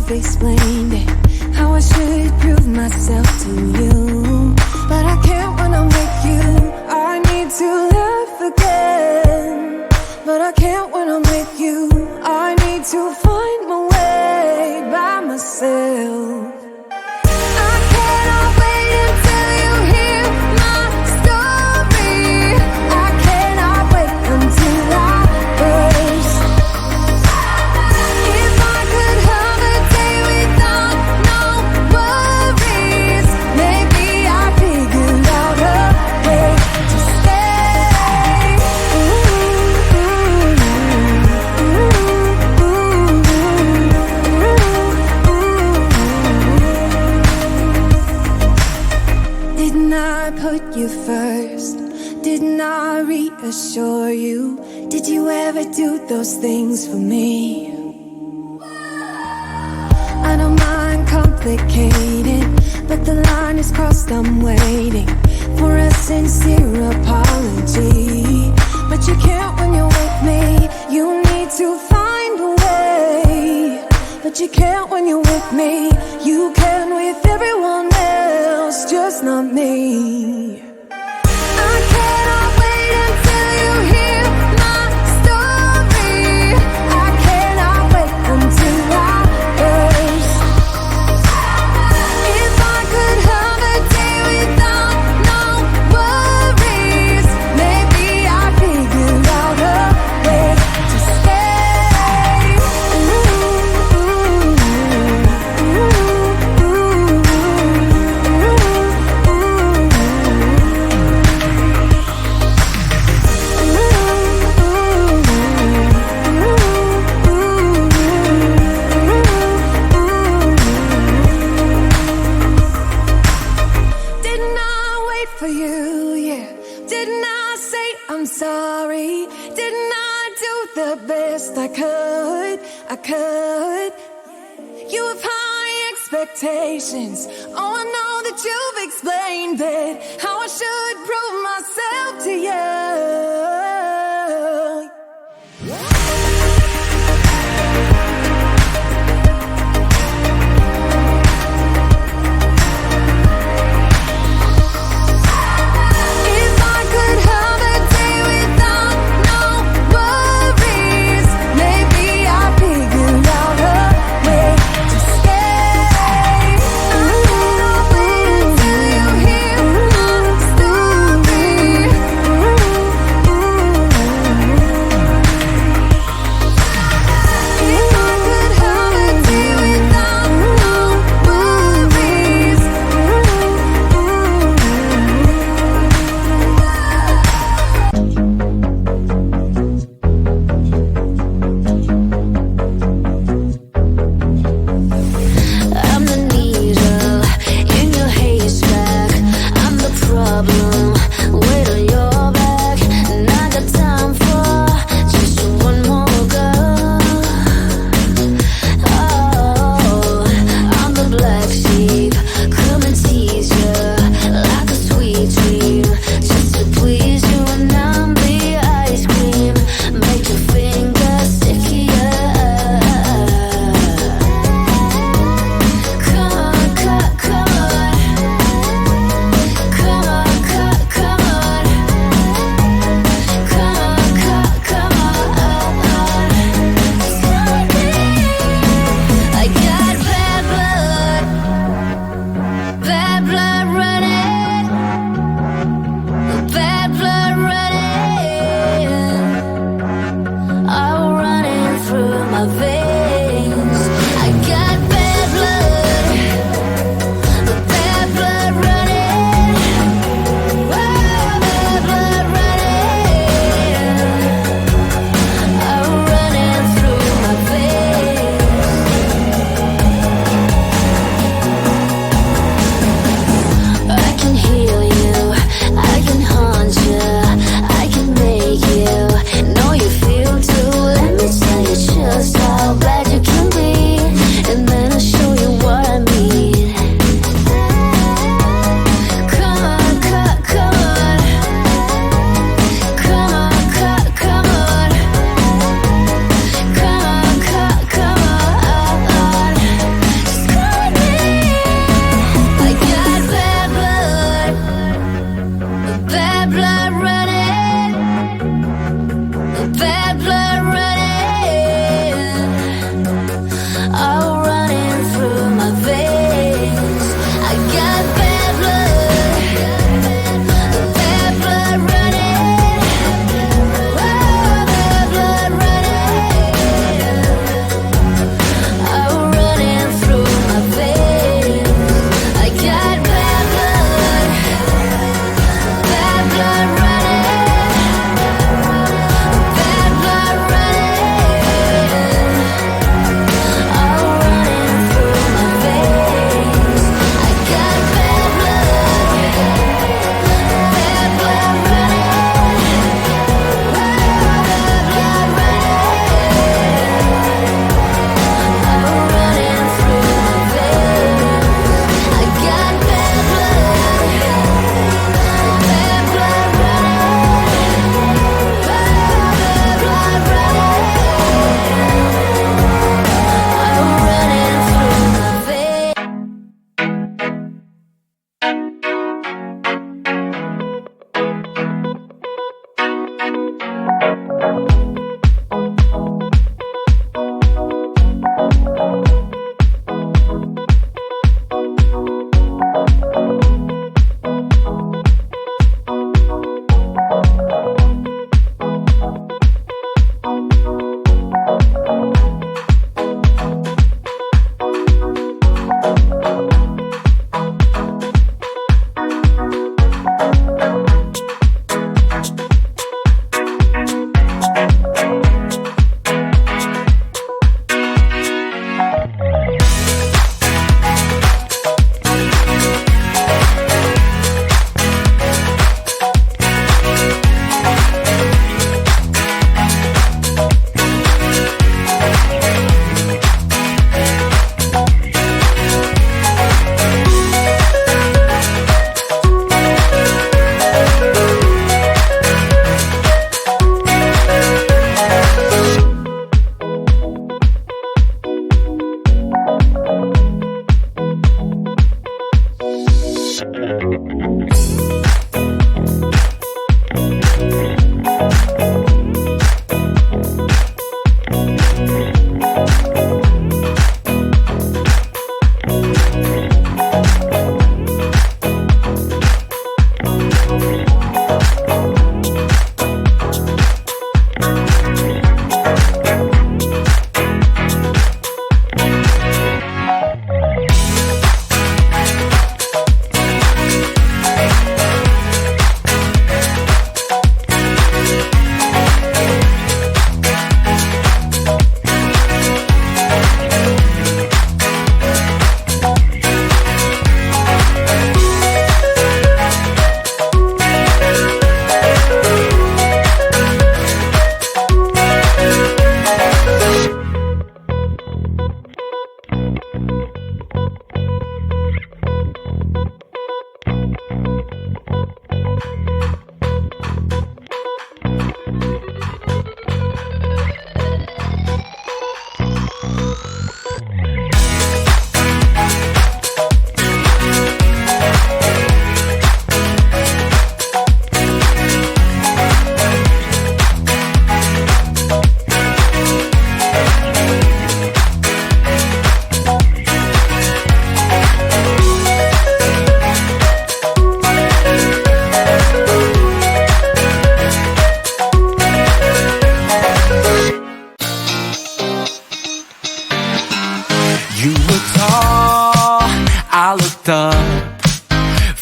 you've explained it, how I should prove myself to you. But I can't when I'm with you. I need to laugh again, but I can't when I'm with you. I need to find my way by myself. I cannot wait until you hear my story. I cannot wait until I burst. If I could have a day without no worries, maybe I figured out a way to stay. Didn't I put you first? Didn't I reassure you? Did you ever do those things for me? I don't mind complicated, but the line is crossed. I'm waiting for a sincere apology. But you can't when you're with me. You need to find a way. But you can't when you're with me. You can with everyone else, just not me. I cannot wait until you hear my story. I cannot wait until I burst. If I could have a day without no worries, maybe I figured out a way to stay. Didn't I wait for you, yeah? Didn't I say I'm sorry? Didn't I do the best I could? You have high expectations. Oh, I know that you've explained it, how I should prove myself to you. If I could have a day without no worries, maybe I figured out a way to stay. I cannot wait until you hear my story.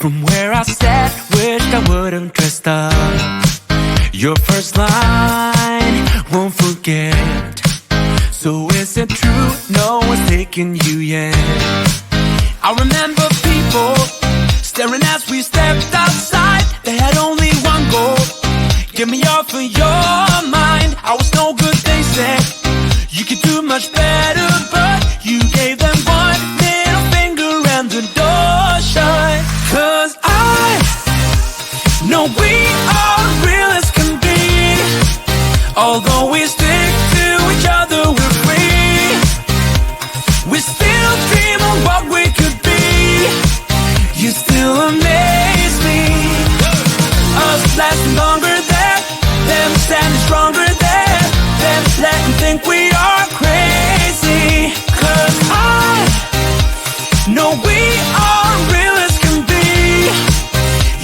From where I sat, wished I wouldn't dressed up. Your first line, won't forget. So is it true, no one's taking you yet? I remember people staring as we stepped outside. They had only one goal, get me off of your mind. I was no good, they said. You could do much better, but you gave them one little finger and the door shut. 'Cause I know we are real as can be. Although we stick to each other, we're free. We still dream of what we could be. You still amaze me. Us lasting longer than them, standing stronger than them, letting think we are crazy. 'Cause I know we are real as can be.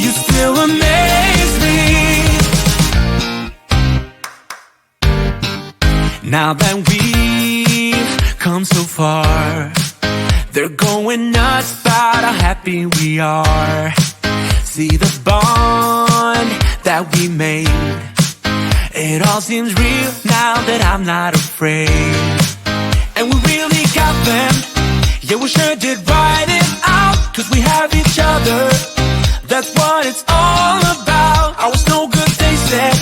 You still amaze me. Now that we've come so far, they're going nuts about how happy we are. See the bond that we made, it all seems real now that I'm not afraid. And we really got them, yeah, we sure did write it out. 'Cause we have each other, that's what it's all about. I was no good, they said.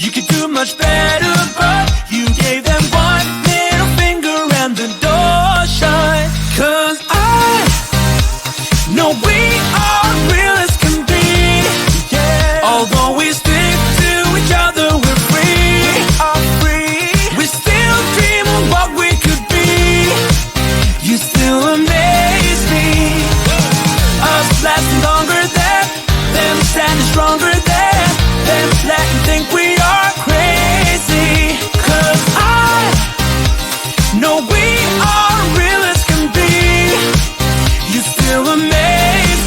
You could do much better, but you gave them one little finger and the door shut. 'Cause I know we are real as can be. Yeah. Although we stick to each other, we're free. We are free. We still dream of what we could be. You still amaze me. Us lasting longer than them, standing stronger than them, letting think we are crazy. 'Cause I know we are real as can be. You still amaze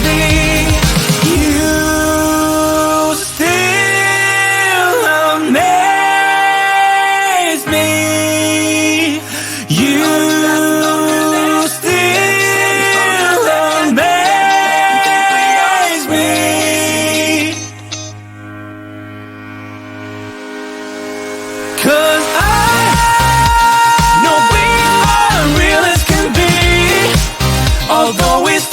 although it's